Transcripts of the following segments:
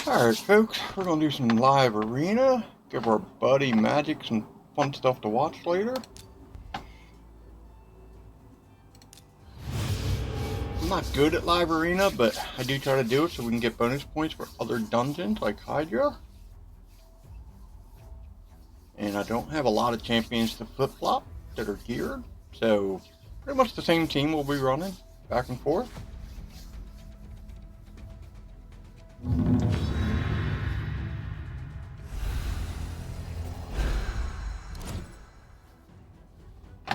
Alright folks, we're going to do some live arena, give our buddy Magic some fun stuff to watch later. I'm not good at live arena, but I do try to do it so we can get bonus points for other dungeons like Hydra. And I don't have a lot of champions to flip-flop that are geared, so pretty much the same team will be running back and forth.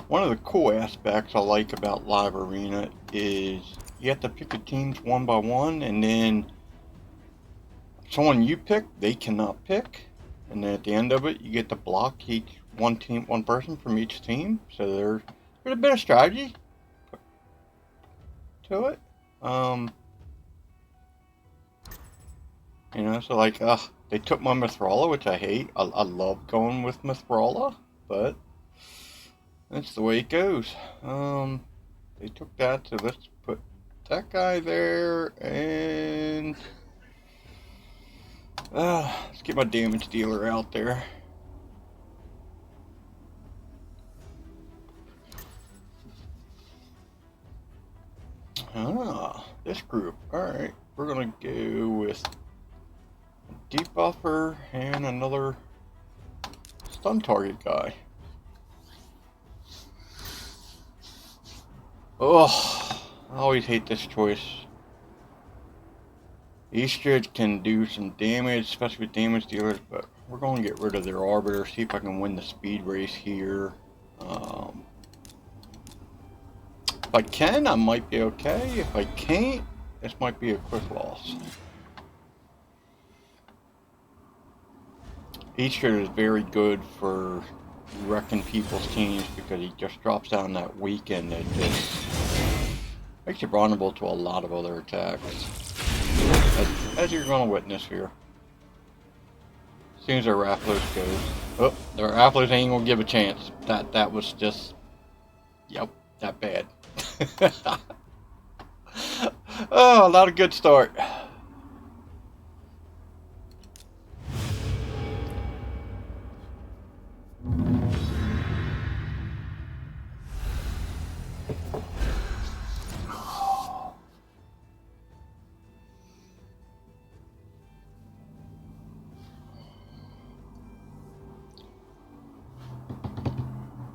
One of the cool aspects I like about live arena is you have to pick the teams one by one, and then someone you pick, they cannot pick. And then at the end of it, you get to block one person from each team. So there's a bit of strategy to it. You know, so like, they took my Mithrala, which I hate. I love going with Mithrala, but that's the way it goes. They took that, so let's put that guy there, and let's get my damage dealer out there. This group. Alright, we're gonna go with a debuffer and another stun target guy. Oh, I always hate this choice. Easter can do some damage, especially with damage dealers, but we're going to get rid of their Arbiter, see if I can win the speed race here. If I can, I might be okay. If I can't, this might be a quick loss. Easter is very good for wrecking people's teams because he just drops down that weekend that just makes you vulnerable to a lot of other attacks, as you're going to witness here. As soon as their Rafflos goes, oh, their Rafflos ain't going to give a chance. That was just, yep, that bad. Oh, not a good start.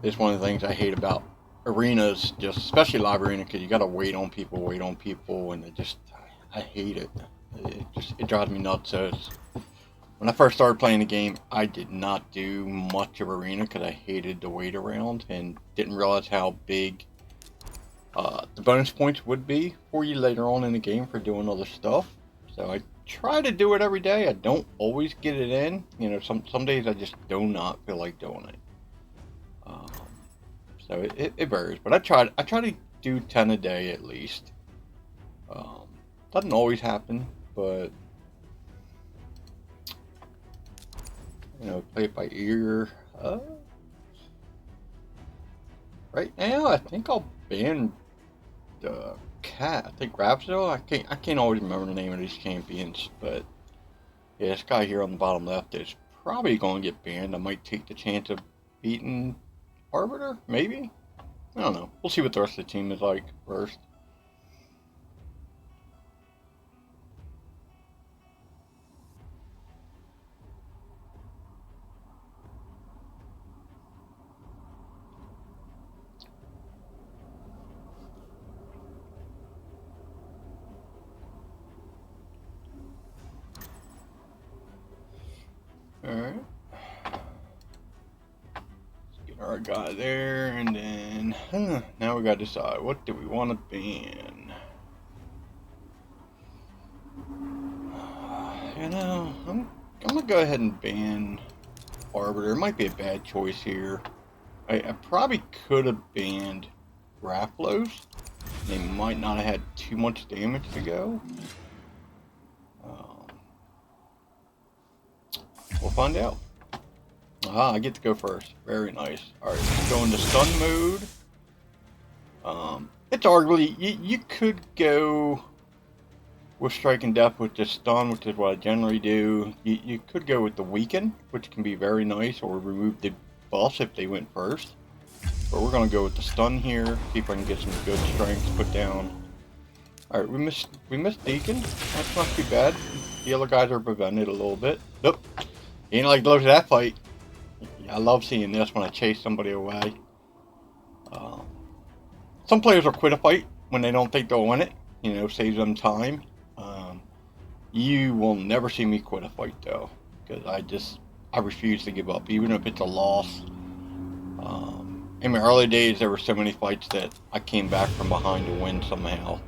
It's one of the things I hate about arenas, just especially live arena, because you got to wait on people, and I hate it. It drives me nuts. So when I first started playing the game, I did not do much of arena because I hated to wait around and didn't realize how big the bonus points would be for you later on in the game for doing other stuff. So I try to do it every day. I don't always get it in. You know, some days I just do not feel like doing it. So it varies, but I try to do 10 a day at least. Doesn't always happen, but you know, play it by ear. Right now, I think I'll ban the cat. I think RSL. I can't always remember the name of these champions, but yeah, this guy here on the bottom left is probably going to get banned. I might take the chance of beating Arbiter, maybe? I don't know. We'll see what the rest of the team is like first. Alright. Our guy there, and then now we gotta decide what do we want to ban. You know, I'm gonna go ahead and ban Arbiter. It might be a bad choice here. I probably could have banned Rafflos. They might not have had too much damage to go. We'll find out. I get to go first. Very nice. Alright, let's go into stun mode. It's arguably, you could go with striking death with just stun, which is what I generally do. You could go with the weaken, which can be very nice, or remove the buffs if they went first. But we're going to go with the stun here, see if I can get some good strengths put down. Alright, we missed Deacon. That's not too bad. The other guys are prevented a little bit. Nope. You ain't like to look at that fight. I love seeing this when I chase somebody away. Some players will quit a fight when they don't think they'll win it. You know, saves them time. You will never see me quit a fight though, because I refuse to give up, even if it's a loss. In my early days, there were so many fights that I came back from behind to win somehow.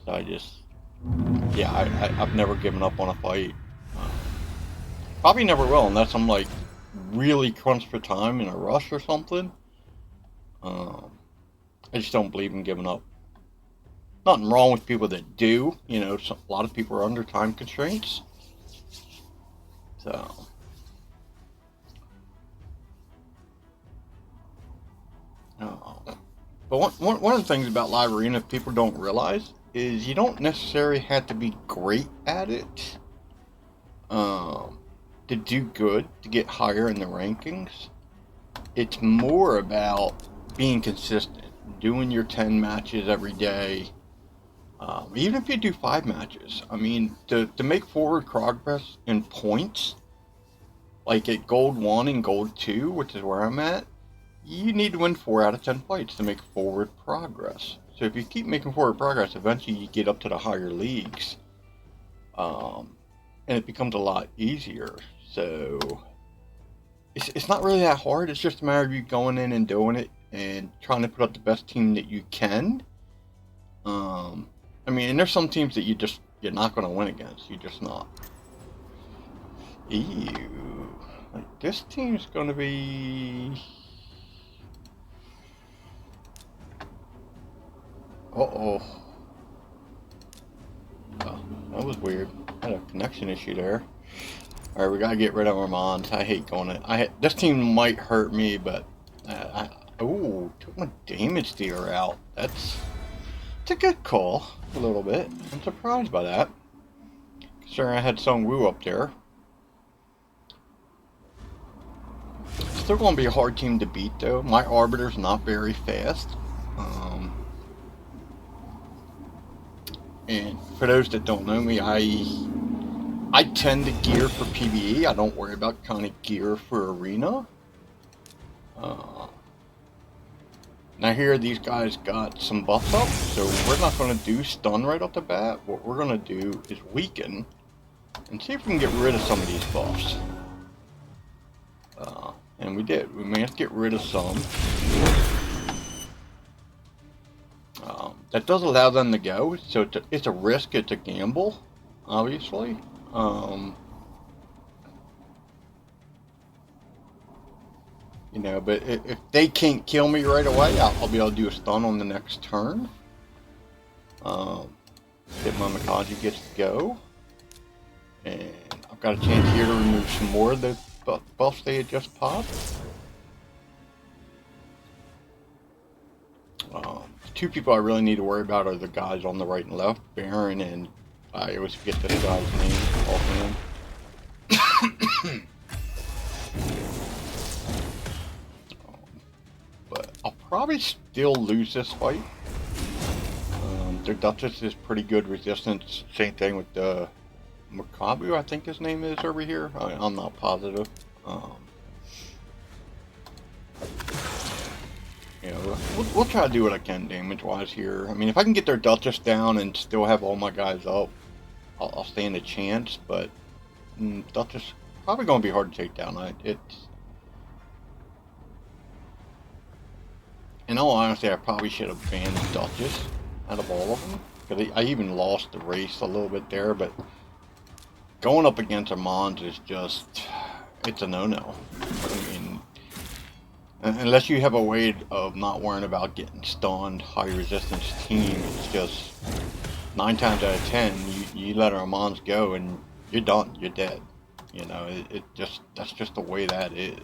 So I've never given up on a fight. Probably never will, unless I'm like really crunched for time in a rush or something. I just don't believe in giving up. Nothing wrong with people that do. You know, a lot of people are under time constraints. So. But one of the things about live arena people don't realize is you don't necessarily have to be great at it to do good, to get higher in the rankings. It's more about being consistent, doing your 10 matches every day. Even if you do 5 matches, I mean, to make forward progress in points, like at Gold 1 and Gold 2, which is where I'm at, you need to win 4 out of 10 fights to make forward progress. So if you keep making forward progress, eventually you get up to the higher leagues. And it becomes a lot easier. So it's not really that hard. It's just a matter of you going in and doing it and trying to put up the best team that you can. I mean, and there's some teams that you're not going to win against. You're just not. Ew. Like, this team's going to be... Uh-oh. Oh, that was weird. I had a connection issue there. Alright, we gotta get rid of Armand. I hate going it. This team might hurt me, but... Ooh, took my damage dealer out. It's a good call. A little bit. I'm surprised by that. Considering I had Sung Woo up there. Still gonna be a hard team to beat, though. My Arbiter's not very fast. And for those that don't know me, I tend to gear for PvE. I don't worry about kind of gear for Arena. Now here, these guys got some buffs up, so we're not going to do stun right off the bat. What we're going to do is weaken and see if we can get rid of some of these buffs. And we did. We managed to get rid of some. That does allow them to go, so it's a risk, it's a gamble, obviously. You know, but if they can't kill me right away, I'll be able to do a stun on the next turn. If my Mikaji gets to go. And I've got a chance here to remove some more of the buffs they had just popped. Two people I really need to worry about are the guys on the right and left, Baron, and I always forget this guy's name offhand. But I'll probably still lose this fight. Their Duchess is pretty good resistance. Same thing with the Makabu, I think his name is over here. I'm not positive. You know, we'll try to do what I can damage-wise here. I mean, if I can get their Duchess down and still have all my guys up, I'll stand a chance, but Duchess probably going to be hard to take down. In all honesty, I probably should have banned Duchess out of all of them, because I even lost the race a little bit there, but going up against Armand is just, it's a no-no. I mean, unless you have a way of not worrying about getting stunned, high resistance team, it's just 9 times out of 10, you let Armands go and you're done, you're dead. You know, that's just the way that is.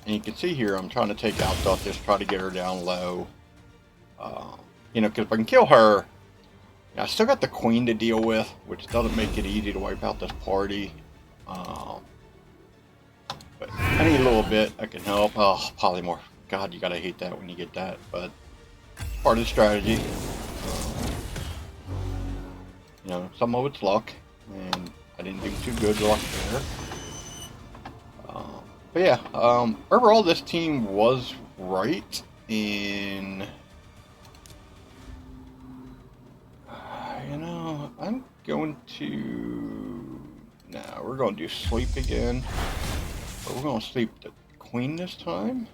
And you can see here, I'm trying to take out Duchess, try to get her down low. You know, because if I can kill her, I still got the queen to deal with, which doesn't make it easy to wipe out this party. But any little bit that can help. Oh, polymorph. God, you gotta hate that when you get that, but it's part of the strategy. You know, some of it's luck, and I didn't do too good luck there. But yeah, overall this team was right in... you know, I'm going to... Nah, we're going to do sleep again. But we're going to sleep the queen this time.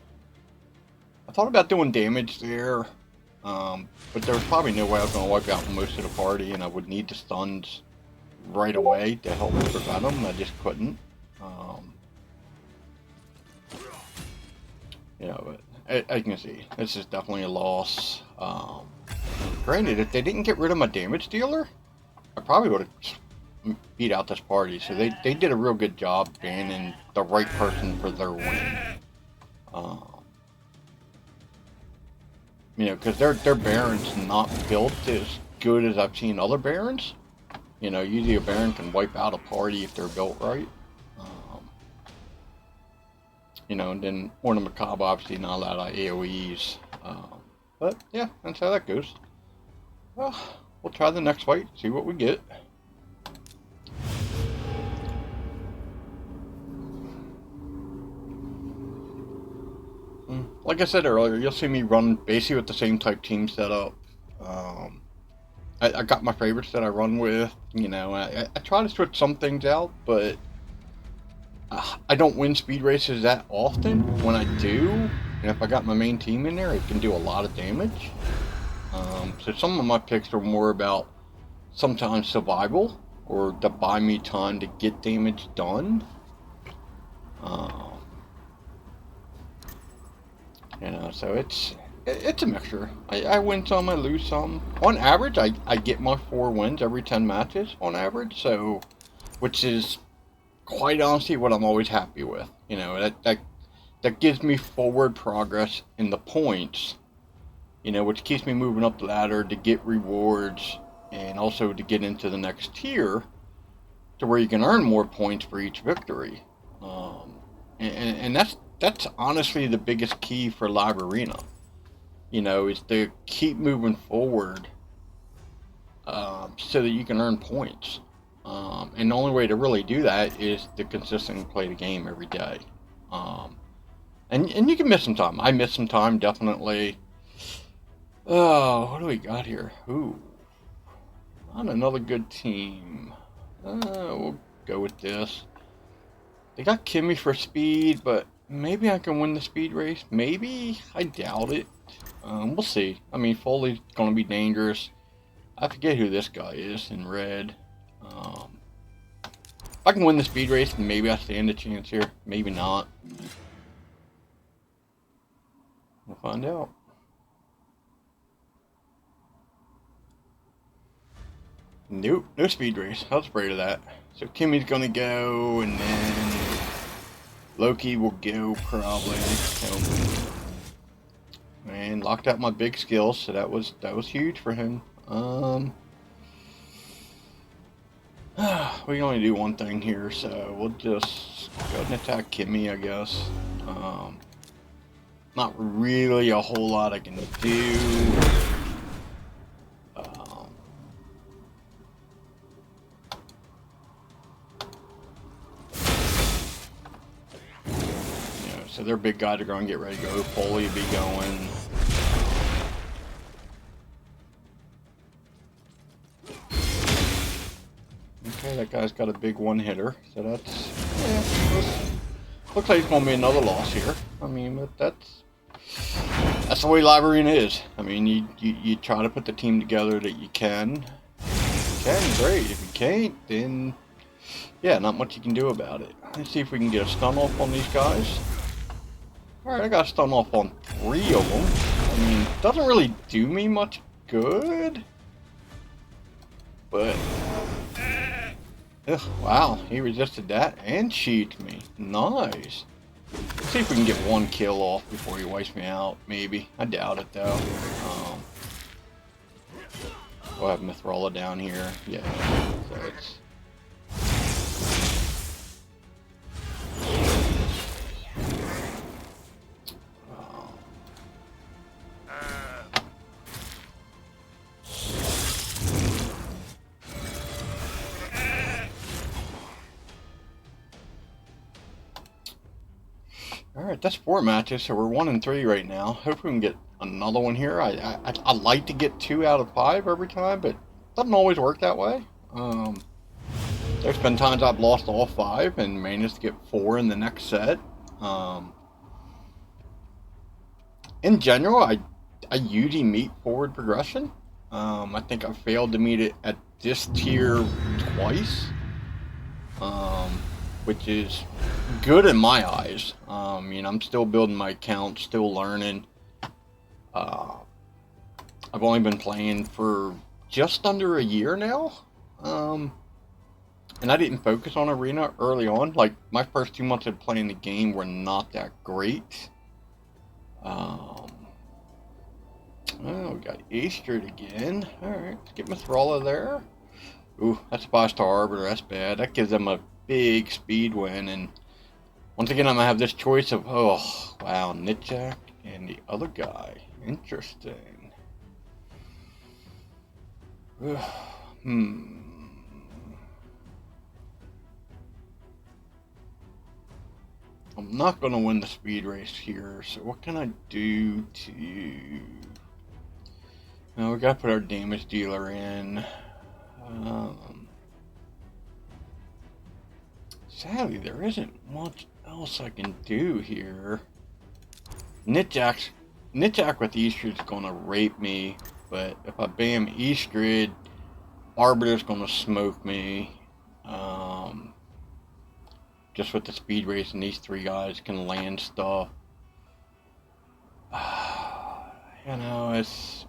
I thought about doing damage there. But there was probably no way I was going to wipe out most of the party, and I would need the stuns right away to help me prevent them. I just couldn't. You know, but as you can see, this is definitely a loss. Granted, if they didn't get rid of my damage dealer, I probably would have beat out this party. So they did a real good job banning the right person for their win. You know, because their Baron's not built as good as I've seen other Barons. You know, usually a Baron can wipe out a party if they're built right. You know, and then Orna Macabre obviously not allowed out AoEs. But yeah, that's how that goes. Well, we'll try the next fight, see what we get. Like I said earlier, you'll see me run basically with the same type team setup. I got my favorites that I run with. You know, I try to switch some things out, but I don't win speed races that often. When I do, and if I got my main team in there, it can do a lot of damage. So some of my picks are more about sometimes survival, or to buy me time to get damage done. You know, so it's a mixture. I win some, I lose some. On average, I get my 4 wins every 10 matches on average. So, which is quite honestly what I'm always happy with. You know, that gives me forward progress in the points. You know, which keeps me moving up the ladder to get rewards and also to get into the next tier, to where you can earn more points for each victory. And that's honestly the biggest key for Live Arena. You know, is to keep moving forward so that you can earn points. And the only way to really do that is to consistently play the game every day. And you can miss some time. I miss some time, definitely. Oh, what do we got here? Ooh, not another good team. We'll go with this. They got Kimmy for speed, but maybe I can win the speed race. Maybe? I doubt it. We'll see. I mean, Foley's going to be dangerous. I forget who this guy is in red. If I can win the speed race, maybe I stand a chance here. Maybe not. We'll find out. Nope, no speed race. I was afraid of that. So Kimmy's going to go, and then Loki will go probably. And locked out my big skills, so that was huge for him. We can only do one thing here, so we'll just go ahead and attack Kimmy, I guess. Not really a whole lot I can do. So their big guys are going to get ready to go. Foley will be going. Okay, that guy's got a big one-hitter. So that's... yeah, looks like it's going to be another loss here. I mean, but that's the way Live Arena is. I mean, you try to put the team together that you can. If you can, great. If you can't, then... yeah, not much you can do about it. Let's see if we can get a stun off on these guys. Alright, I got stun off on 3 of them. I mean, doesn't really do me much good. But... ugh, wow, he resisted that and cheated me. Nice. Let's see if we can get 1 kill off before he wipes me out, maybe. I doubt it, though. We'll have Mithrola down here. Yeah, so it's... Alright, that's 4 matches, so we're 1-3 right now. Hope we can get another one here. I like to get 2 out of 5 every time, but it doesn't always work that way. There's been times I've lost all 5 and managed to get 4 in the next set. In general, I usually meet forward progression. I think I failed to meet it at this tier twice, which is good in my eyes. I'm still building my account, still learning. I've only been playing for just under a year now, and I didn't focus on Arena early on. Like, my first 2 months of playing the game were not that great. Oh, we got Eastern again. Alright, let's get Mithrola there. Ooh, that's a 5-star Arbiter, that's bad. That gives them a big speed win, and once again I'm gonna have this choice of, oh wow, Nitjak and the other guy. Interesting. I'm not gonna win the speed race here, so what can I do to... Now we gotta put our damage dealer in. Sadly, there isn't much else I can do here. Nitjak with Eastrid's gonna rape me, but if I bam Eastrid, Arbiter's gonna smoke me. Just with the speed race, and these 3 guys can land stuff. It's...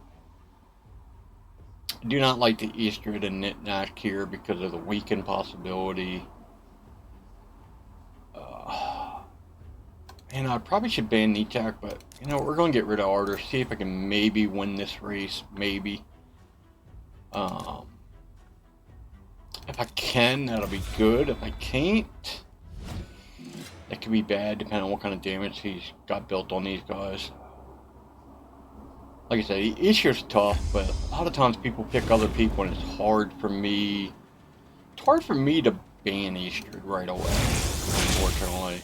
I do not like the Eastrid and Nitjak here because of the weaken possibility. And I probably should ban Nitjak, but we're going to get rid of Arbiter. See if I can maybe win this race. Maybe. If I can, that'll be good. If I can't, that could be bad depending on what kind of damage he's got built on these guys. Like I said, Ishir's tough, but a lot of times people pick other people, and it's hard for me. It's hard for me to ban Ishir right away, unfortunately.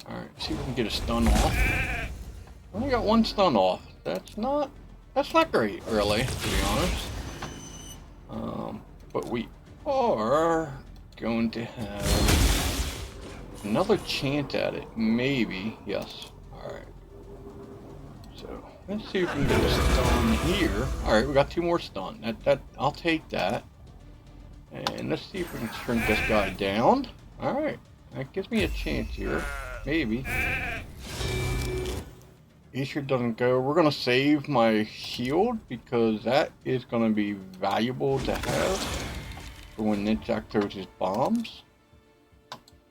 Alright, see if we can get a stun off. Only got 1 stun off. That's not great, really, to be honest. But we are going to have another chance at it, maybe. Yes. Alright. So let's see if we can get a stun here. Alright, we got 2 more stun. I'll take that. And let's see if we can shrink this guy down. Alright. That gives me a chance here. Maybe. Ishir doesn't go. We're going to save my shield because that is going to be valuable to have for when Nitjak throws his bombs.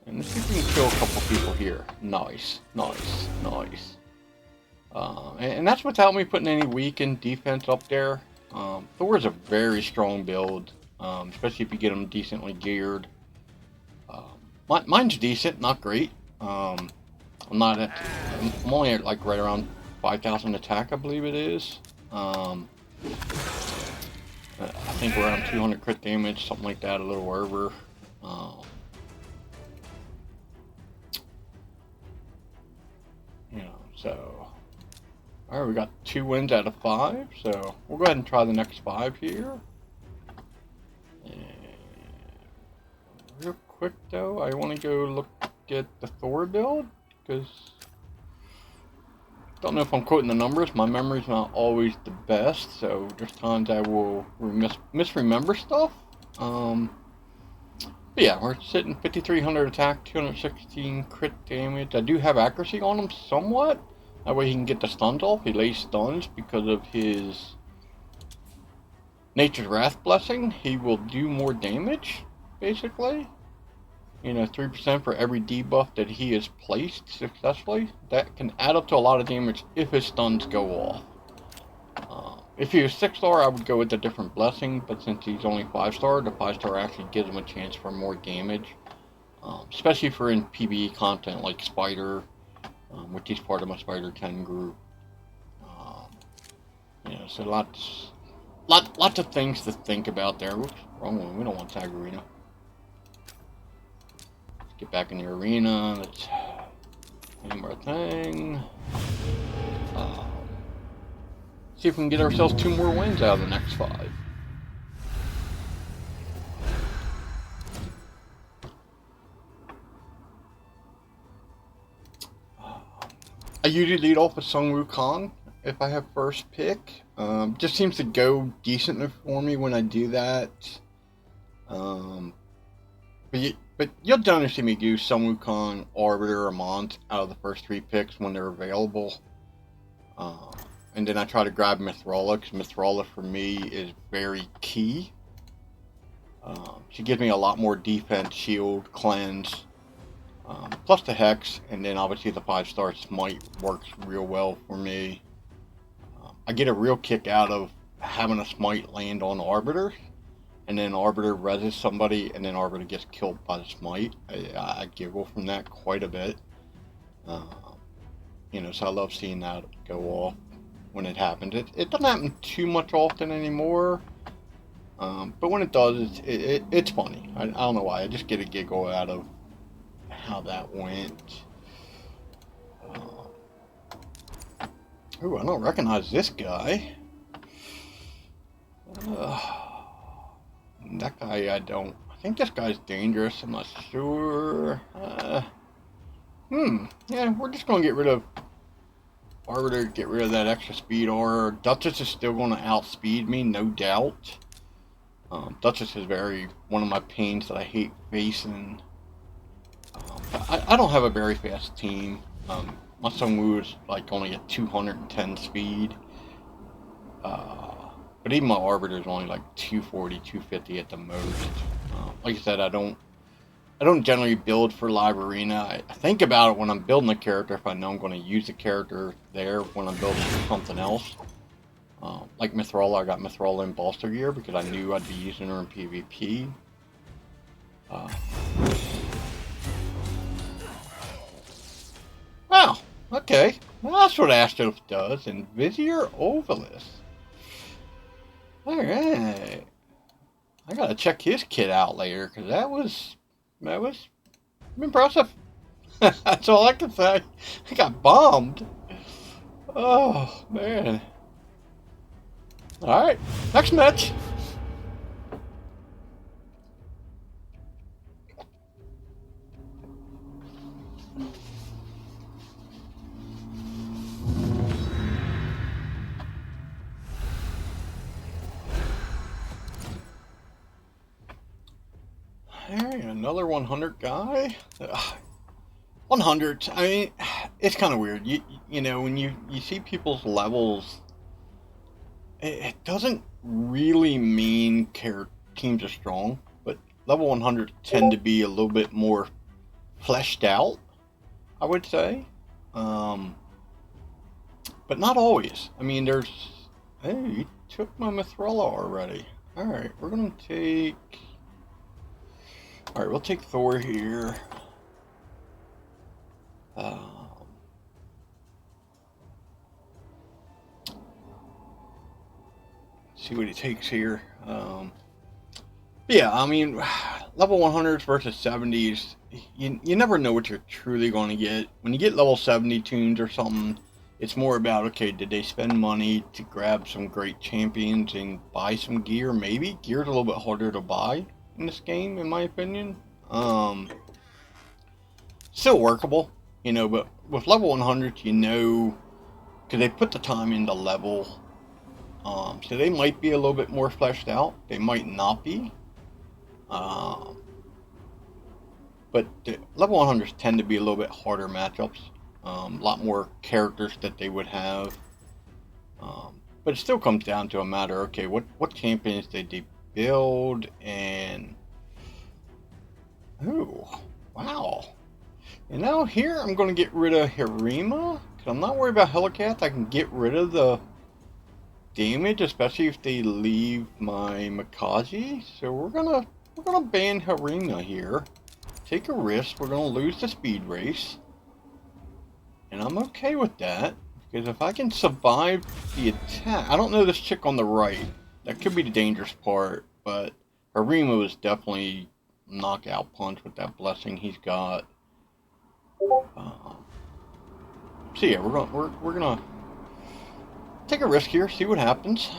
And let's see if we can kill a couple people here. Nice. Nice. Nice. And that's without me putting any weakened defense up there. Thor is a very strong build, especially if you get him decently geared. Mine's decent, not great. I'm only at like right around 5,000 attack, I believe it is. I think we're around 200 crit damage, something like that, a little over. So alright, we got 2 wins out of 5, so we'll go ahead and try the next 5 here. And real quick though, I want to go look at the Thor build, because I don't know if I'm quoting the numbers. My memory's not always the best, so there's times I will misremember stuff. But yeah, we're sitting 5,300 attack, 216 crit damage. I do have accuracy on him somewhat. That way he can get the stuns off. He lays stuns because of his Nature's Wrath blessing. He will do more damage, basically. 3% for every debuff that he has placed successfully. That can add up to a lot of damage if his stuns go off. If he was 6-star, I would go with a different blessing, but since he's only 5-star, the 5-star actually gives him a chance for more damage. Especially for in PvE content like Spider, which is part of my Spider 10 group. So lots of things to think about there. Whoops, wrong one. We don't want tag arena. Let's get back in the arena. Let's name our thing. See if we can get ourselves 2 more wins out of the next 5. I usually lead off with Sung Wukong if I have first pick. Just seems to go decently for me when I do that. But you'll definitely see me do Sung Wukong, Arbiter, or Mont out of the first 3 picks when they're available. And then I try to grab Mithrala, because Mithrala for me is very key. She gives me a lot more defense, shield, cleanse, plus the Hex, and then obviously the 5-star Smite works real well for me. I get a real kick out of having a Smite land on Arbiter, and then Arbiter reses somebody, and then Arbiter gets killed by the Smite. I giggle from that quite a bit. So I love seeing that go off when it happens. It doesn't happen too much often anymore, but when it does, it's funny. I don't know why. I just get a giggle out of how that went. Ooh, I don't recognize this guy. That guy I don't. I think this guy's dangerous. I'm not sure. Yeah, we're just gonna get rid of Arbiter, get rid of that extra speed aura. Duchess is still gonna outspeed me, no doubt. Duchess is one of my pains that I hate facing. I don't have a very fast team. My Sungwoo is like only at 210 speed. But even my Arbiter is only like 240, 250 at the most. Like I said, I don't generally build for live arena. I think about it when I'm building a character if I know I'm going to use the character there when I'm building for something else. Like Mithrala, I got Mithrala in Bolster Gear because I knew I'd be using her in PvP. Wow, okay. Well, that's what Astos does in Vizier Ovalis. Alright. I gotta check his kit out later, because that was impressive. That's all I can say. I got bombed. Oh, man. Alright, next match. Alright, another 100 guy. 100. I mean, it's kind of weird. You know, when you see people's levels, it doesn't really mean teams are strong, but level 100 tend to be a little bit more fleshed out, I would say. But not always. I mean, hey, you took my Mithrala already. Alright, we're gonna take... Alright, we'll take Thor here. See what he takes here. Yeah, I mean, level 100s versus 70s, you never know what you're truly going to get. When you get level 70 tunes or something, it's more about, okay, did they spend money to grab some great champions and buy some gear? Maybe. Gear's a little bit harder to buy in this game, in my opinion. Still workable, you know, but with level 100, you know, because they put the time into level, so they might be a little bit more fleshed out. They might not be. But the level 100s tend to be a little bit harder matchups. A lot more characters that they would have. But it still comes down to a matter, okay, what champions did they build, and... Ooh, wow. And now here I'm going to get rid of Hirima, because I'm not worried about Helicat. I can get rid of the damage, especially if they leave my Makazi. So we're gonna ban Harima here. Take a risk. We're gonna lose the speed race. And I'm okay with that. Because if I can survive the attack... I don't know this chick on the right. That could be the dangerous part. But Harima was definitely knockout punch with that blessing he's got. So yeah, we're gonna take a risk here, see what happens.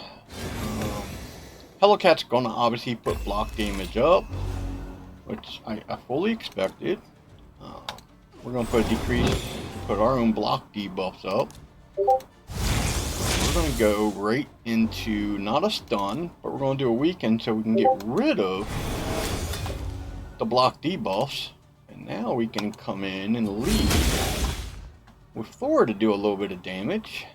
Hellcat's gonna obviously put block damage up, which I fully expected. We're gonna put a decrease, put our own block debuffs up. We're gonna go right into not a stun, but we're gonna do a weaken so we can get rid of the block debuffs. And now we can come in and lead with Thor to do a little bit of damage.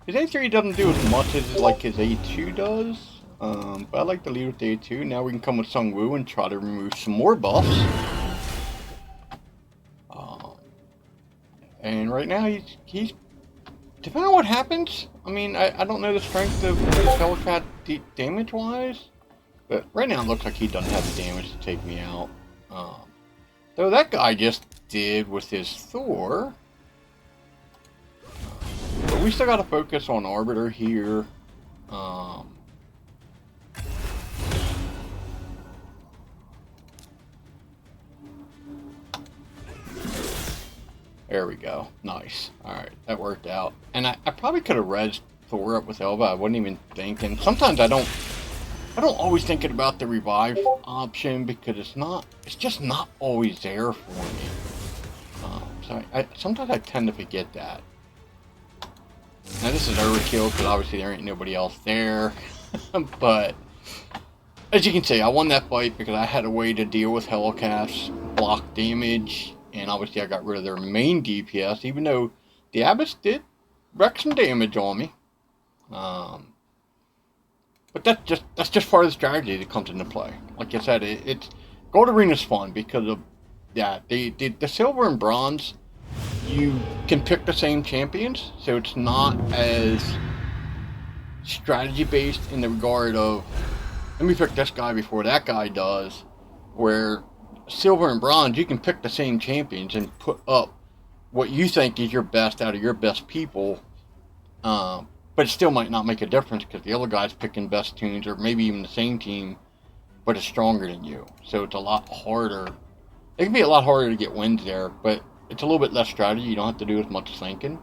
His A3 doesn't do as much as like his A2 does, but I like to lead with the A2. Now we can come with Sung Woo and try to remove some more buffs. And right now he's depending on what happens. I mean, I don't know the strength of his Hellcat damage wise, but right now it looks like he doesn't have the damage to take me out. Though that guy just did with his Thor. But we still got to focus on Arbiter here. There we go. Nice. Alright, that worked out. And I probably could have rezzed Thor up with Elba. I wasn't even thinking. Sometimes I don't always thinking about the revive option because it's just not always there for me. So sometimes I tend to forget that. Now this is overkill because obviously there ain't nobody else there. But as you can see, I won that fight because I had a way to deal with Hellcat's block damage. And obviously I got rid of their main DPS, even though the Abyss did wreak some damage on me. But that's just part of the strategy that comes into play. Like I said, it's Gold Arena's fun because of the silver and bronze. You can pick the same champions, so it's not as strategy based in the regard of let me pick this guy before that guy does. Where silver and bronze, you can pick the same champions and put up what you think is your best out of your best people. But it still might not make a difference because the other guy's picking best tunes, or maybe even the same team, but it's stronger than you. So it's a lot harder. It can be a lot harder to get wins there, but it's a little bit less strategy. You don't have to do as much thinking.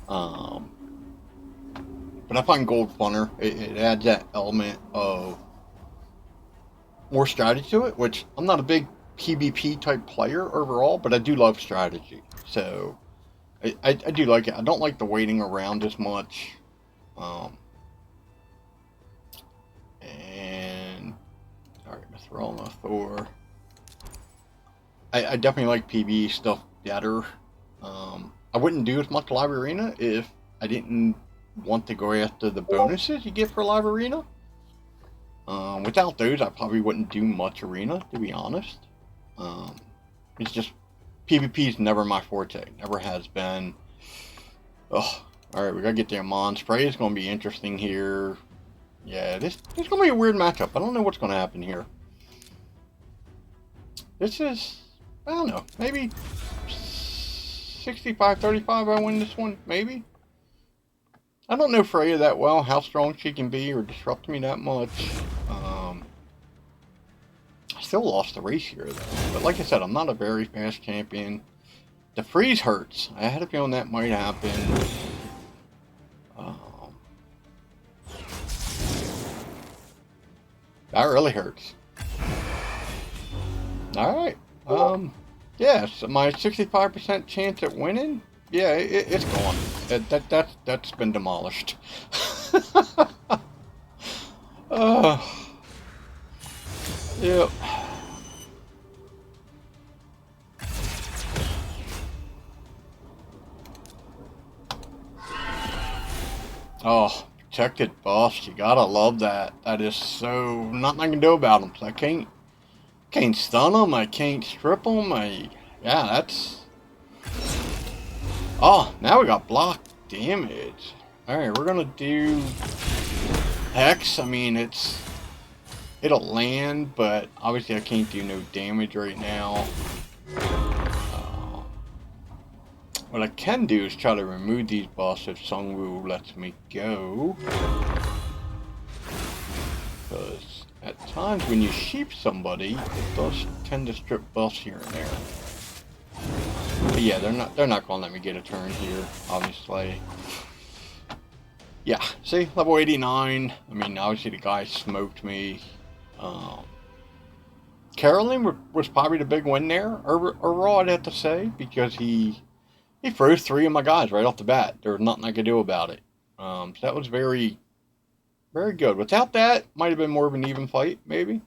But I find gold funner. It adds that element of more strategy to it, which I'm not a big PvP type player overall, but I do love strategy. So I do like it. I don't like the waiting around as much. And alright, let's throw on a Thor. I definitely like PvE stuff better. I wouldn't do as much Live Arena if I didn't want to go after the bonuses you get for Live Arena. Without those, I probably wouldn't do much Arena, to be honest. It's just PvP is never my forte. Never has been. Ugh. Alright, we gotta get the Amon spray. It's gonna be interesting here. Yeah, this is gonna be a weird matchup. I don't know what's gonna happen here. This is, I don't know, maybe 65-35 I win this one, maybe? I don't know Freya that well, how strong she can be or disrupt me that much. I still lost the race here though. But like I said, I'm not a very fast champion. The freeze hurts. I had a feeling that might happen. That really hurts. Alright. Yeah, so my 65% chance at winning, yeah, it's gone. That's been demolished. Yep. Oh, protected buffs. You gotta love that. That is so nothing I can do about them. So I can't stun them. I can't strip them. Yeah, that's. Oh, now we got block damage. Alright, we're gonna do Hex. I mean, it'll land, but obviously I can't do no damage right now. What I can do is try to remove these buffs if Sungwoo lets me go. Because at times when you sheep somebody, it does tend to strip buffs here and there. But yeah, they're not gonna let me get a turn here, obviously. Yeah, see, level 89. I mean, obviously the guy smoked me. Carolyn was probably the big win there, overall, I'd have to say, because he froze 3 of my guys right off the bat. There was nothing I could do about it. So that was very, very good. Without that, might have been more of an even fight, maybe.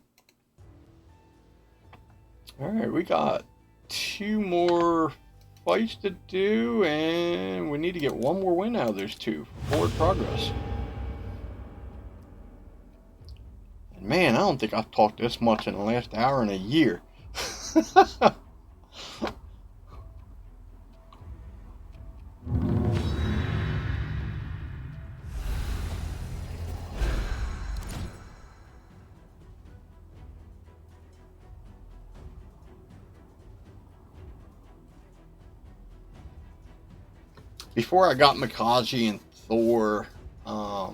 Alright, we got 2 more fights to do, and we need to get 1 more win out of those 2. Forward progress. And man, I don't think I've talked this much in the last hour in a year. Before I got Mikaji and Thor, I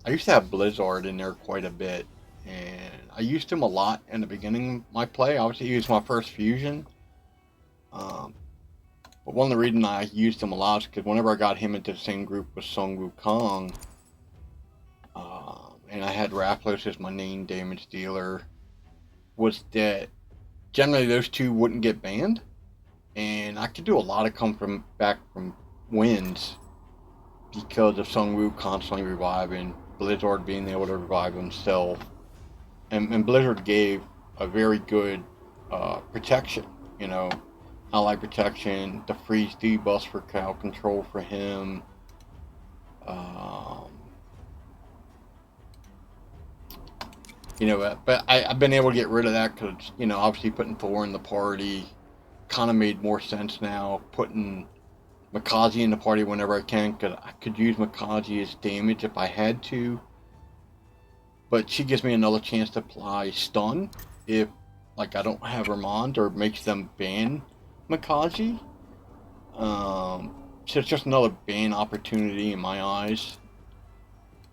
used to have Blizzard in there quite a bit, and I used him a lot in the beginning of my play. Obviously, he was my first fusion, but one of the reasons I used him a lot is because whenever I got him into the same group with Sung Wukong, and I had Raplos as my main damage dealer, was that generally those 2 wouldn't get banned, and I could do a lot of back from wins because of Sung Woo constantly reviving, Blizzard being able to revive himself, and Blizzard gave a very good protection, you know, ally protection, the freeze debuffs for crowd control for him, you know, but I've been able to get rid of that because, you know, obviously putting Thor in the party kind of made more sense now, putting Mikaji in the party whenever I can, because I could use Mikaji as damage if I had to. But she gives me another chance to apply stun if, like, I don't have Ramond, or makes them ban Mikaji. So it's just another ban opportunity in my eyes.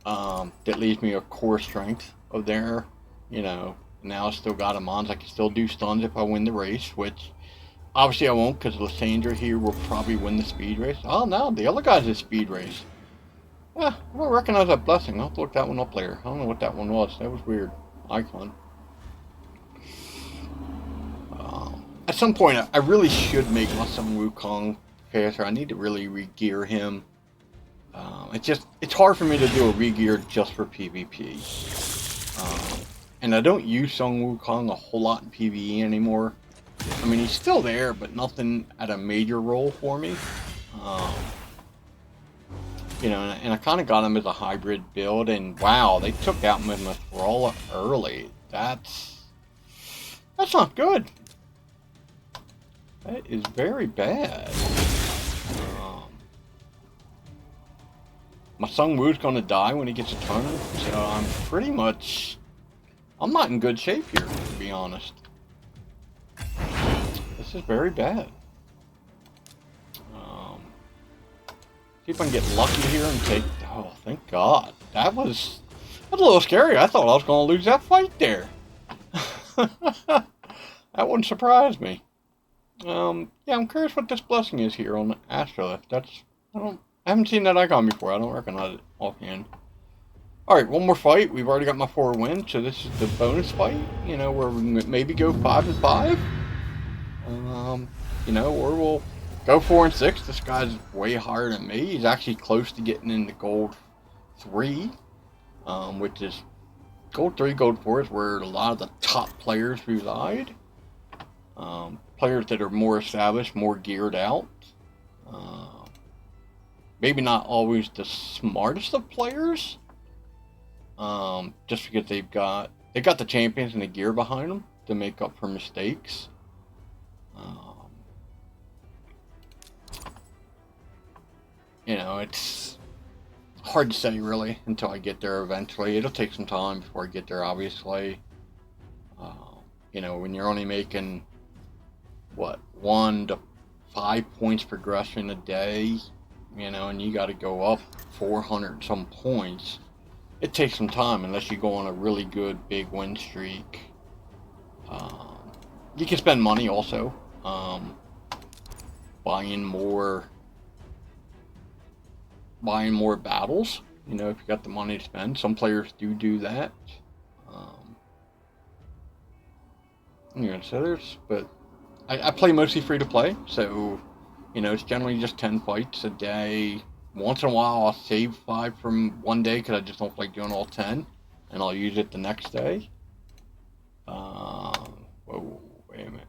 That leaves me a core strength of there. You know, now I still got Amons. I can still do stuns if I win the race, which obviously I won't, because Lysandra here will probably win the speed race. Oh no, the other guy's a speed race. Yeah, I don't recognize that blessing. I'll have to look that one up later. I don't know what that one was. That was weird. Icon. At some point, I really should make my Sun Wukong faster. I need to really re-gear him. It's hard for me to do a re-gear just for PvP. And I don't use Sun Wukong a whole lot in PvE anymore. I mean, he's still there, but nothing at a major role for me. You know, and I kind of got him as a hybrid build, and wow, they took out Mithra early. That's not good. That is very bad. My Sung Woo's gonna die when he gets a turn, so I'm not in good shape here, to be honest. This is very bad. See if I can get lucky here and take... Oh, thank God. That was a little scary. I thought I was going to lose that fight there. That wouldn't surprise me. Yeah, I'm curious what this blessing is here on the Astrolift. I haven't seen that icon before. I don't recognize it offhand. Alright, one more fight. We've already got my 4 wins, so this is the bonus fight, you know, where we can maybe go 5-5. You know, or we'll go 4-6. This guy's way higher than me. He's actually close to getting into gold 3, which is gold 3, gold 4 is where a lot of the top players reside. Players that are more established, more geared out. Maybe not always the smartest of players. Just because they got the champions and the gear behind them to make up for mistakes. You know, it's hard to say really until I get there eventually. It'll take some time before I get there, obviously. Uh, you know, when you're only making, what, 1 to 5 points progression a day, you know, and you got to go up 400 some points, it takes some time unless you go on a really good big win streak. You can spend money also, buying more battles. You know, if you got the money to spend, some players do that. You know, so but I play mostly free to play, so you know, it's generally just 10 fights a day. Once in a while, I'll save 5 from one day because I just don't like doing all 10, and I'll use it the next day. Whoa, wait a minute.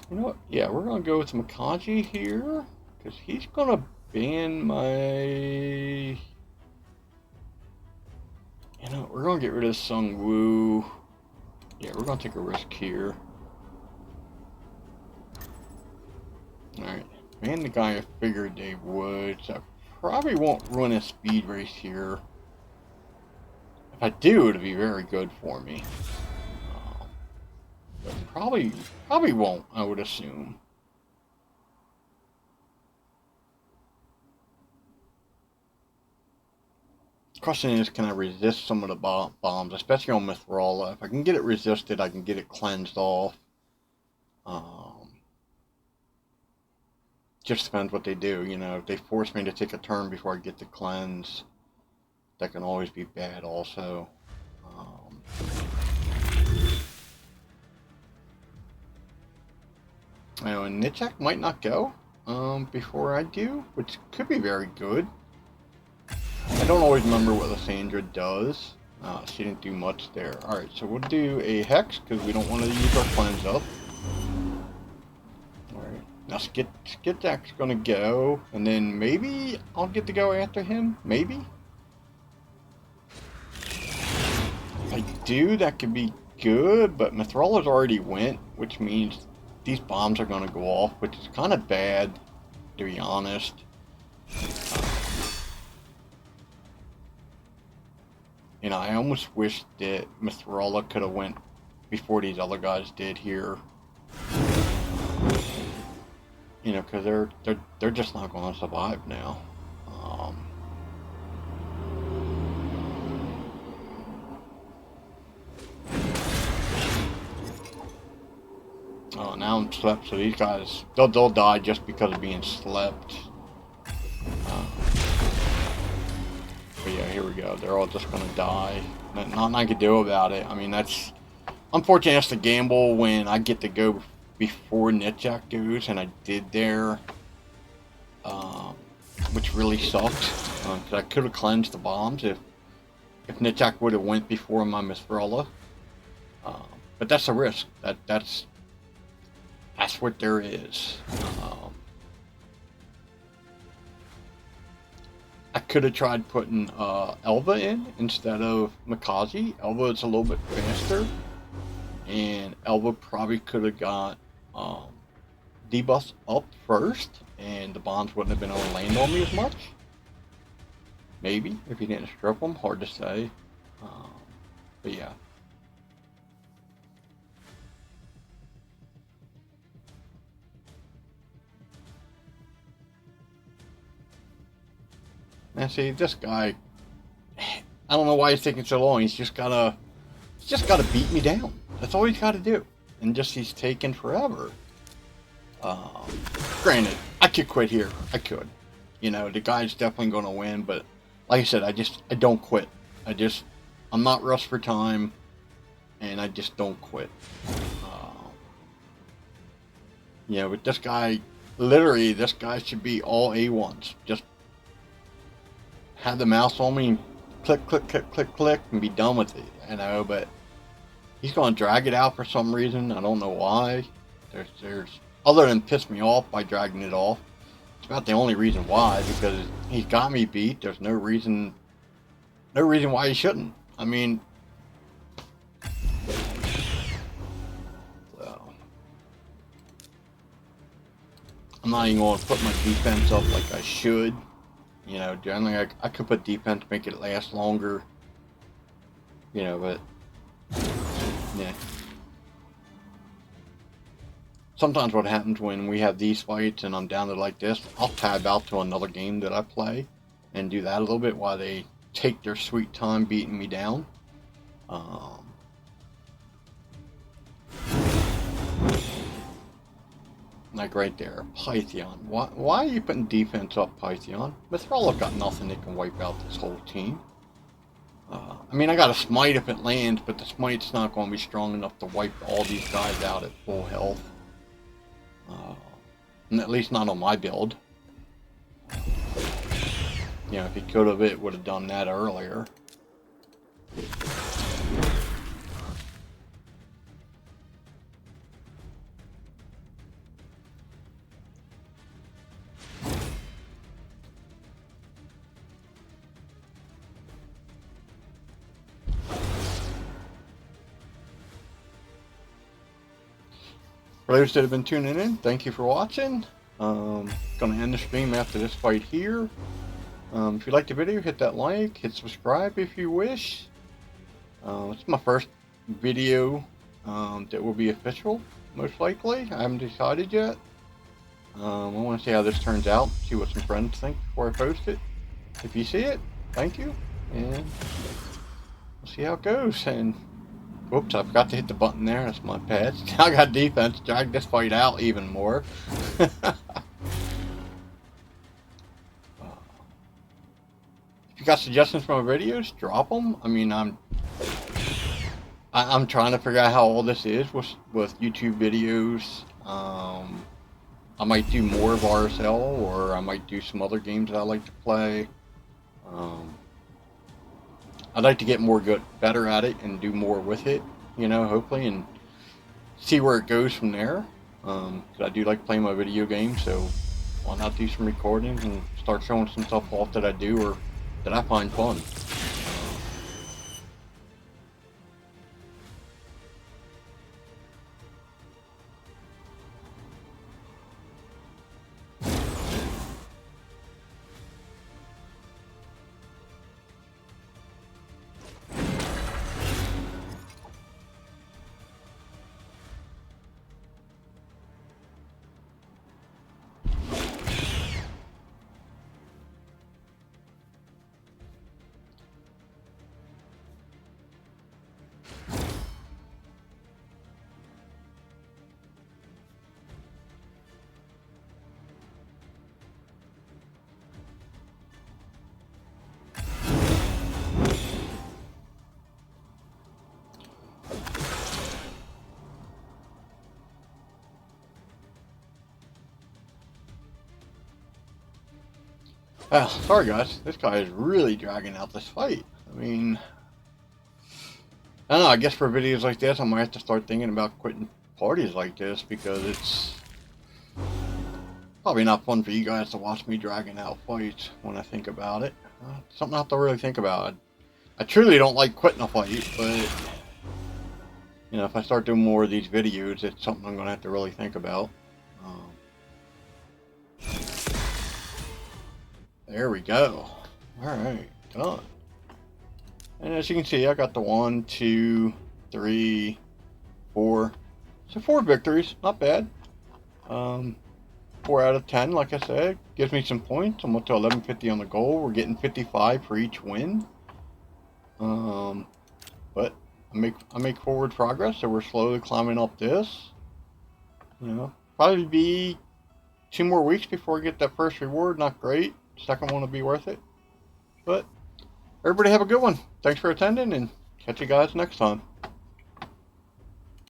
You know what? Yeah, we're gonna go with Makaji here because he's gonna ban my. You know, we're gonna get rid of Sung Woo. Yeah, we're gonna take a risk here. Alright, ban the guy I figured they would, so I probably won't run a speed race here. If I do, it'll be very good for me. But probably won't, I would assume. The question is, can I resist some of the bombs, especially on Mithrola? If I can get it resisted, I can get it cleansed off. Just depends what they do, you know. If they force me to take a turn before I get the cleanse, that can always be bad also. You know, and Nitchak might not go before I do, which could be very good. I don't always remember what Lysandra does. She didn't do much there. Alright, so we'll do a Hex, because we don't want to use our cleanse up. Alright, now Skitjak's gonna go, and then maybe I'll get to go after him? Maybe? If I do, that could be good, but Mithrala's already went, which means these bombs are going to go off, which is kind of bad, to be honest. You know, I almost wish that Mithrala could have went before these other guys did here. You know, because they're just not going to survive now. Oh, now I'm slept, so these guys, they'll die just because of being slept. But yeah, here we go. They're all just gonna die. Nothing I can do about it. I mean, that's unfortunate. That's the gamble when I get to go before Nitchak goes, and I did there, which really sucks. Because I could have cleansed the bombs if Nitchak would have went before my Mithrala. But that's a risk. That's what there is. I could have tried putting Elva in instead of Makazi. Elva is a little bit faster, and Elva probably could have got debuffs up first, and the bombs wouldn't have been able to land on me as much. Maybe, if he didn't strip them. Hard to say. But yeah. And see, this guy, I don't know why he's taking so long. He's just gotta beat me down. That's all he's got to do. And just he's taking forever. Granted, I could quit here. I could. You know, the guy's definitely going to win. But like I said, I don't quit. I'm not rushed for time, and I just don't quit. Yeah, but this guy, literally, this guy should be all A1s. Just have the mouse on me, click, click, click, click, click, and be done with it, you know, but he's going to drag it out for some reason. I don't know why. There's other than piss me off by dragging it off. It's about the only reason why, because he's got me beat. There's no reason why he shouldn't. I mean, so I'm I'm not even going to put my defense up like I should. You know, generally I could put defense to make it last longer. You know, but yeah. Sometimes what happens when we have these fights and I'm down to like this, I'll tab out to another game that I play and do that a little bit while they take their sweet time beating me down. Like right there, Python. Why are you putting defense up, Python? Mithrala's got nothing that can wipe out this whole team. I mean, I got a smite if it lands, but the smite's not going to be strong enough to wipe all these guys out at full health. And at least not on my build. You know, if he could have, it would have done that earlier. For those that have been tuning in, thank you for watching. Gonna end the stream after this fight here. If you liked the video, hit that like, hit subscribe if you wish. It's my first video that will be official, most likely. I haven't decided yet. I want to see how this turns out, see what some friends think before I post it. If you see it, thank you, and we'll see how it goes. And whoops, I forgot to hit the button there. That's my bad. Now I got defense. Drag this fight out even more. If you got suggestions for my videos, drop them. I mean, I'm trying to figure out how all this is with YouTube videos. I might do more of RSL, or I might do some other games that I like to play. I'd like to get better at it and do more with it, you know, hopefully, and see where it goes from there. Because I do like playing my video games, so why not do some recordings and start showing some stuff off that I do or that I find fun. Oh, sorry guys, this guy is really dragging out this fight. I mean, I don't know, I guess for videos like this I might have to start thinking about quitting parties like this, because it's probably not fun for you guys to watch me dragging out fights when I think about it. Something I have to really think about. I truly don't like quitting a fight, but you know, if I start doing more of these videos, it's something I'm going to have to really think about. There we go. Alright, done. And as you can see, I got the 1, 2, 3, 4. So 4 victories, not bad. 4 out of 10, like I said. Gives me some points. I'm up to 1150 on the goal. We're getting 55 for each win. But I make forward progress, so we're slowly climbing up this. You know, probably be 2 more weeks before I get that first reward. Not great. Second one will be worth it. But everybody have a good one. Thanks for attending, and catch you guys next time.